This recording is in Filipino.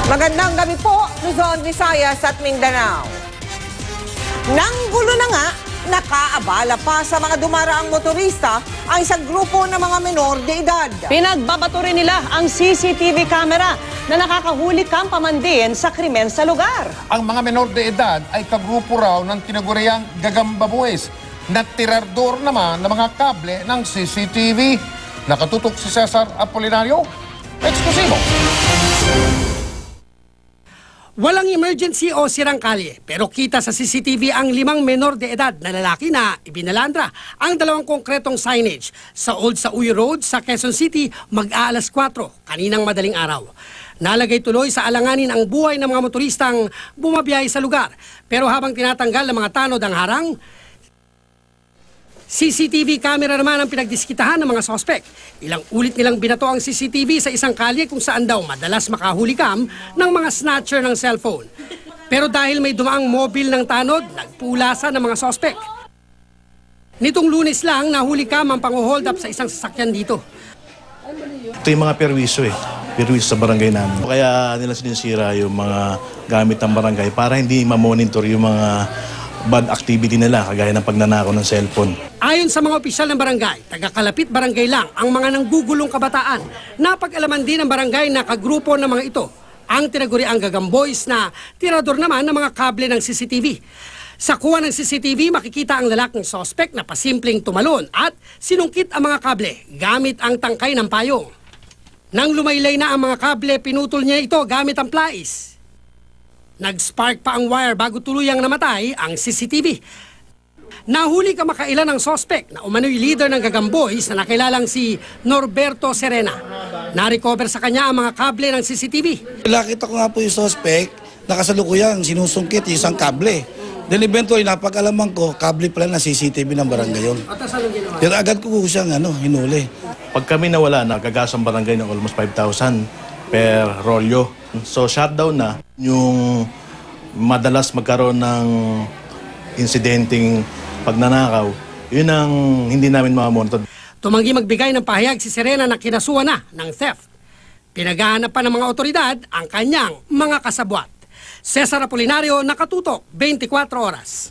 Magandang gabi po, Luzon, Visayas at Mindanao. Nanggulo na nga, nakaabala pa sa mga dumaraang motorista ang isang grupo ng mga menor de edad. Pinagbabato rin nila ang CCTV camera na nakakahuli kang pamandiin sa krimen sa lugar. Ang mga menor de edad ay kagrupo raw ng tinaguriang gagambabues na tirador naman ng mga kable ng CCTV. Nakatutok si Cesar Apolinario. Eksklusibo. Walang emergency o sirang kalye, pero kita sa CCTV ang 5 menor de edad na lalaki na ibinalandra ang 2 konkretong signage sa Old Sauyo Road sa Quezon City mag-aalas 4 kaninang madaling araw. Nalagay tuloy sa alanganin ang buhay ng mga motoristang bumabiyahe sa lugar. Pero habang tinatanggal ng mga tanod ang harang, CCTV camera naman ang pinagdiskitahan ng mga sospek. Ilang ulit nilang binato ang CCTV sa isang kalye kung saan daw madalas makahulikam ng mga snatcher ng cellphone. Pero dahil may dumaang mobil ng tanod, nagpulasan ng mga sospek. Nitong Lunes lang, nahulikam ang pang-hold up sa isang sasakyan dito. Ito yung mga perwiso perwiso sa barangay namin. Kaya nila sinisira yung mga gamit ng barangay para hindi ma-monitor yung mga bad activity nila, kagaya ng pagnanakaw ng cellphone. Ayon sa mga opisyal ng barangay, taga-kalapit barangay lang ang mga nanggugulong kabataan. Napag-alaman din ng barangay na kagrupo ng mga ito ang tinaguriang gagamboys na tirador naman ng mga kable ng CCTV. Sa kuha ng CCTV, makikita ang lalaking sospek na pasimpleng tumalon at sinungkit ang mga kable gamit ang tangkay ng payong. Nang lumaylay na ang mga kable, pinutol niya ito gamit ang plais. Nag-spark pa ang wire bago tuluyang namatay ang CCTV. Nahuli kamakailan ang sospek na umano'y leader ng gagamboys na nakilalang si Norberto Serena. Na-recover sa kanya ang mga kable ng CCTV. Nakita ko nga po yung sospek, nakasalukuyang sinusungkit yung isang kable. Then eventually, napag-alaman ko, kable pala na CCTV ng barangay yun. Pero agad ko siyang hinuli. Pag kami nawala, nagagas ang barangay ng almost 5,000 per rolyo. So shutdown na yung madalas magkaroon ng insidenteng pagnanakaw. Yun ang hindi namin mamonitor. Tumanggi magbigay ng pahayag si Serena na kinasuhan na ng theft. Pinaghahanap pa ng mga otoridad ang kanyang mga kasabwat. Cesar Apolinario, nakatutok 24 oras.